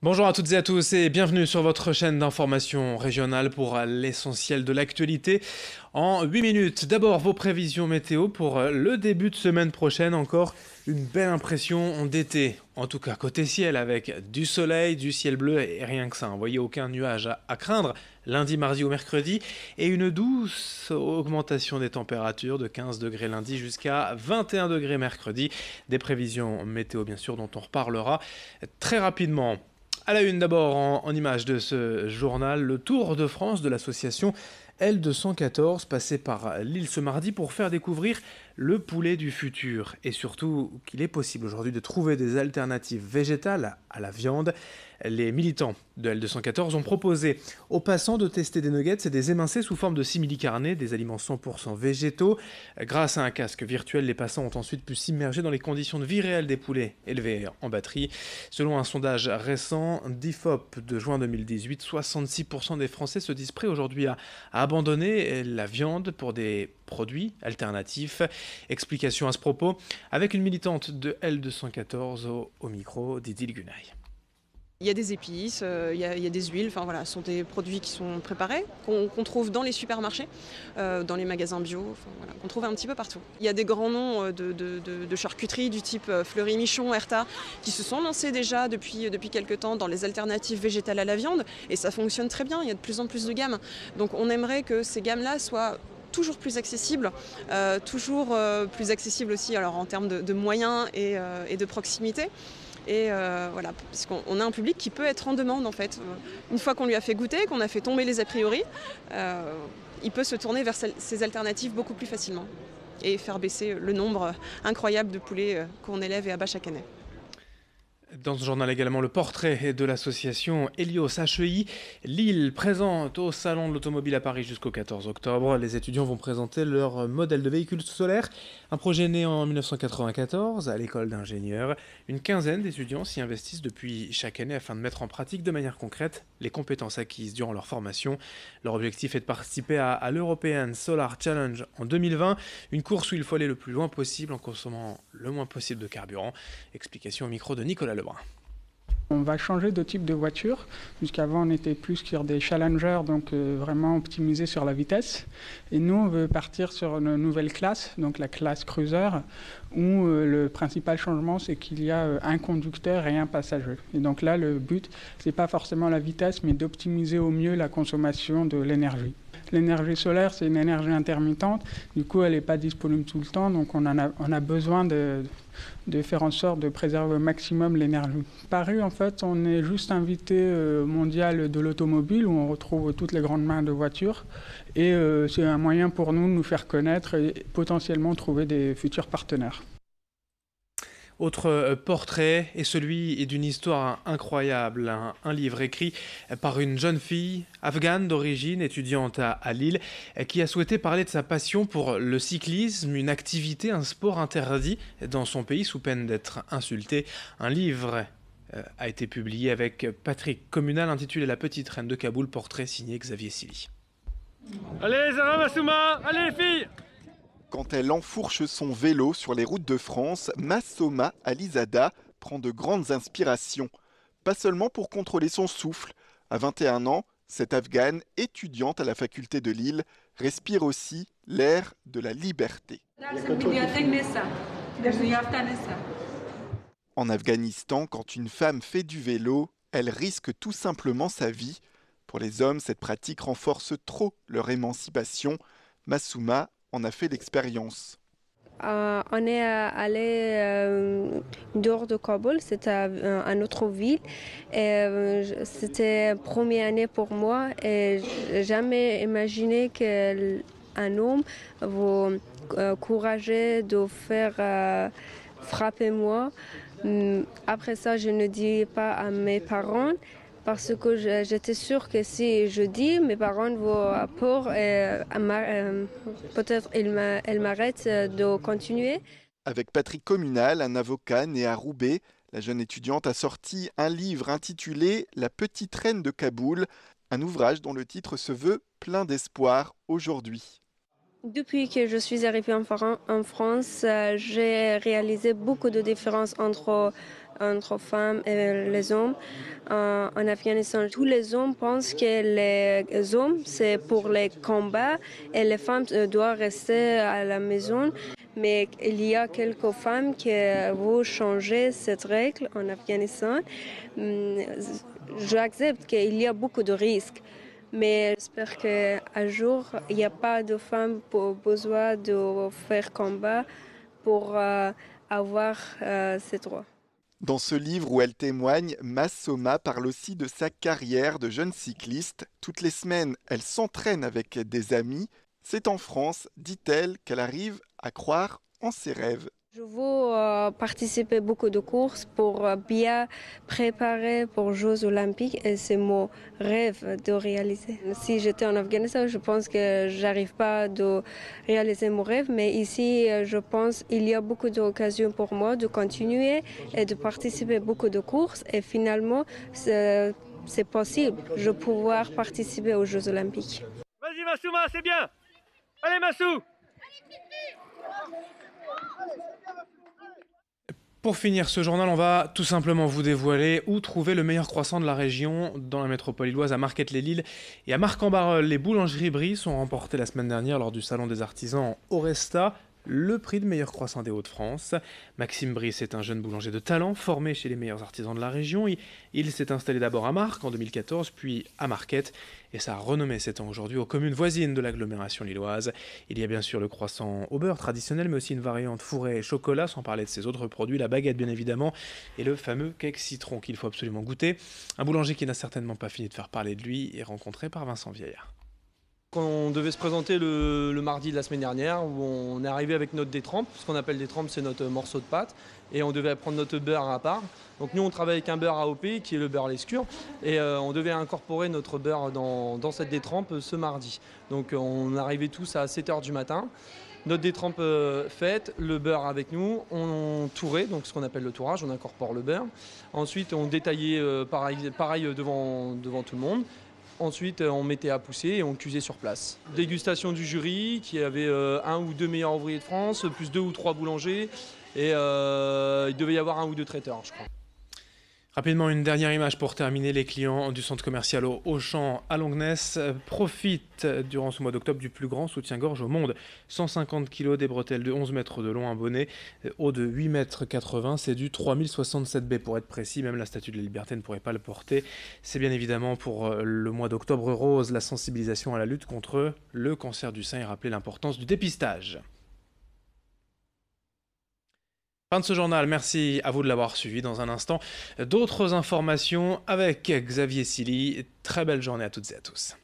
Bonjour à toutes et à tous et bienvenue sur votre chaîne d'information régionale pour l'essentiel de l'actualité en 8 minutes. D'abord vos prévisions météo pour le début de semaine prochaine, encore une belle impression d'été, en tout cas côté ciel avec du soleil, du ciel bleu et rien que ça. Vous voyez, aucun nuage à craindre lundi, mardi ou mercredi et une douce augmentation des températures de 15 degrés lundi jusqu'à 21 degrés mercredi. Des prévisions météo bien sûr dont on reparlera très rapidement. À la une d'abord en images de ce journal, le Tour de France de l'association L214 passé par Lille ce mardi pour faire découvrir le poulet du futur et surtout qu'il est possible aujourd'hui de trouver des alternatives végétales à la viande. Les militants de L214 ont proposé aux passants de tester des nuggets et des émincés sous forme de simili-carné, des aliments 100% végétaux. Grâce à un casque virtuel, les passants ont ensuite pu s'immerger dans les conditions de vie réelles des poulets élevés en batterie. Selon un sondage récent d'IFOP de juin 2018, 66% des Français se disent prêts aujourd'hui à abandonner la viande pour des produits alternatifs. Explication à ce propos avec une militante de L214 au micro d'Idil Gunay. Il y a des épices, il y a des huiles, enfin voilà, ce sont des produits qui sont préparés, qu'on trouve dans les supermarchés, dans les magasins bio, enfin, voilà, qu'on trouve un petit peu partout. Il y a des grands noms de charcuterie du type Fleury Michon, Erta, qui se sont lancés déjà depuis quelques temps dans les alternatives végétales à la viande, et ça fonctionne très bien, il y a de plus en plus de gammes. Donc on aimerait que ces gammes-là soient toujours plus accessibles, plus accessibles aussi alors, en termes de moyens et de proximité. Et voilà, parce qu'on a un public qui peut être en demande en fait. Une fois qu'on lui a fait goûter, qu'on a fait tomber les a priori, il peut se tourner vers ces alternatives beaucoup plus facilement et faire baisser le nombre incroyable de poulets qu'on élève et abat chaque année. Dans ce journal également, le portrait de l'association Helios HEI. Lille présente au Salon de l'Automobile à Paris jusqu'au 14 octobre. Les étudiants vont présenter leur modèle de véhicule solaire. Un projet né en 1994 à l'école d'ingénieurs. Une quinzaine d'étudiants s'y investissent depuis chaque année afin de mettre en pratique de manière concrète les compétences acquises durant leur formation. Leur objectif est de participer à l'European Solar Challenge en 2020, une course où il faut aller le plus loin possible en consommant le moins possible de carburant. Explication au micro de Nicolas Lebrun. On va changer de type de voiture, puisqu'avant on était plus sur des challengers, donc vraiment optimisés sur la vitesse. Et nous, on veut partir sur une nouvelle classe, donc la classe cruiser, où le principal changement, c'est qu'il y a un conducteur et un passager. Et donc là, le but, c'est pas forcément la vitesse, mais d'optimiser au mieux la consommation de l'énergie. L'énergie solaire, c'est une énergie intermittente, du coup elle n'est pas disponible tout le temps, donc on a besoin de faire en sorte de préserver au maximum l'énergie. Paris, en fait, on est juste invité mondial de l'automobile, où on retrouve toutes les grandes marques de voitures, et c'est un moyen pour nous de nous faire connaître et potentiellement trouver des futurs partenaires. Autre portrait est celui d'une histoire incroyable, un livre écrit par une jeune fille afghane d'origine, étudiante à Lille, qui a souhaité parler de sa passion pour le cyclisme, une activité, un sport interdit dans son pays sous peine d'être insulté. Un livre a été publié avec Patrick Communal intitulé La petite reine de Kaboul, portrait signé Xavier Silly. Allez Zara Massouma, allez les filles! Quand elle enfourche son vélo sur les routes de France, Massouma Alizada prend de grandes inspirations. Pas seulement pour contrôler son souffle. À 21 ans, cette Afghane, étudiante à la faculté de Lille, respire aussi l'air de la liberté. En Afghanistan, quand une femme fait du vélo, elle risque tout simplement sa vie. Pour les hommes, cette pratique renforce trop leur émancipation. Massouma en a fait l'expérience. On est allé dehors de Kaboul, c'était une autre ville. C'était la première année pour moi et j'ai jamais imaginé qu'un homme va courager de faire frapper moi. Après ça, je ne dis pas à mes parents. Parce que j'étais sûre que si je dis, mes parents vont avoir peur et peut-être ils m'arrêtent de continuer. Avec Patrick Communal, un avocat né à Roubaix, la jeune étudiante a sorti un livre intitulé La petite reine de Kaboul, un ouvrage dont le titre se veut plein d'espoir aujourd'hui. Depuis que je suis arrivée en France, j'ai réalisé beaucoup de différences entre entre femmes et les hommes. En Afghanistan, tous les hommes pensent que les hommes, c'est pour les combats et les femmes doivent rester à la maison. Mais il y a quelques femmes qui vont changer cette règle en Afghanistan. J'accepte qu'il y a beaucoup de risques. Mais j'espère qu'un jour, il n'y a pas de femmes pour besoin de faire combat pour avoir ces droits. Dans ce livre où elle témoigne, Massoma parle aussi de sa carrière de jeune cycliste. Toutes les semaines, elle s'entraîne avec des amis. C'est en France, dit-elle, qu'elle arrive à croire en ses rêves. Je veux participer à beaucoup de courses pour bien préparer pour les Jeux Olympiques et c'est mon rêve de réaliser. Si j'étais en Afghanistan, je pense que je n'arrive pas à réaliser mon rêve, mais ici, je pense qu'il y a beaucoup d'occasions pour moi de continuer et de participer à beaucoup de courses et finalement, c'est possible de pouvoir participer aux Jeux Olympiques. Vas-y Massouma, c'est bien. Allez Massou. Pour finir ce journal, on va tout simplement vous dévoiler où trouver le meilleur croissant de la région dans la métropole lilloise à Marquette-les-Lilles et à Marcq-en-Barœul. Les boulangeries Brie sont remportées la semaine dernière lors du salon des artisans Oresta, le prix de meilleur croissant des Hauts-de-France. Maxime Brice est un jeune boulanger de talent formé chez les meilleurs artisans de la région. Il s'est installé d'abord à Marcq en 2014, puis à Marquette, et sa renommée s'étend aujourd'hui aux communes voisines de l'agglomération lilloise. Il y a bien sûr le croissant au beurre traditionnel, mais aussi une variante fourrée et chocolat, sans parler de ses autres produits, la baguette bien évidemment, et le fameux cake citron qu'il faut absolument goûter. Un boulanger qui n'a certainement pas fini de faire parler de lui est rencontré par Vincent Vieillard. On devait se présenter le mardi de la semaine dernière où on est arrivé avec notre détrempe. Ce qu'on appelle détrempe, c'est notre morceau de pâte et on devait prendre notre beurre à part. Donc nous on travaille avec un beurre AOP qui est le beurre Lescure et on devait incorporer notre beurre dans cette détrempe ce mardi. Donc on arrivait tous à 7h du matin. Notre détrempe faite, le beurre avec nous, on tourait, donc ce qu'on appelle le tourage, on incorpore le beurre. Ensuite on détaillait pareil devant tout le monde. Ensuite, on mettait à pousser et on cuisait sur place. Dégustation du jury, qui avait un ou deux meilleurs ouvriers de France, plus 2 ou 3 boulangers. Et il devait y avoir 1 ou 2 traiteurs, je crois. Rapidement, une dernière image pour terminer. Les clients du centre commercial Auchan à Longnes profitent durant ce mois d'octobre du plus grand soutien-gorge au monde. 150 kg, des bretelles de 11 mètres de long, un bonnet haut de 8,80 mètres. C'est du 3067B pour être précis. Même la Statue de la Liberté ne pourrait pas le porter. C'est bien évidemment pour le mois d'octobre rose, la sensibilisation à la lutte contre le cancer du sein et rappeler l'importance du dépistage. Fin de ce journal, merci à vous de l'avoir suivi. Dans un instant, d'autres informations avec Xavier Silly. Très belle journée à toutes et à tous.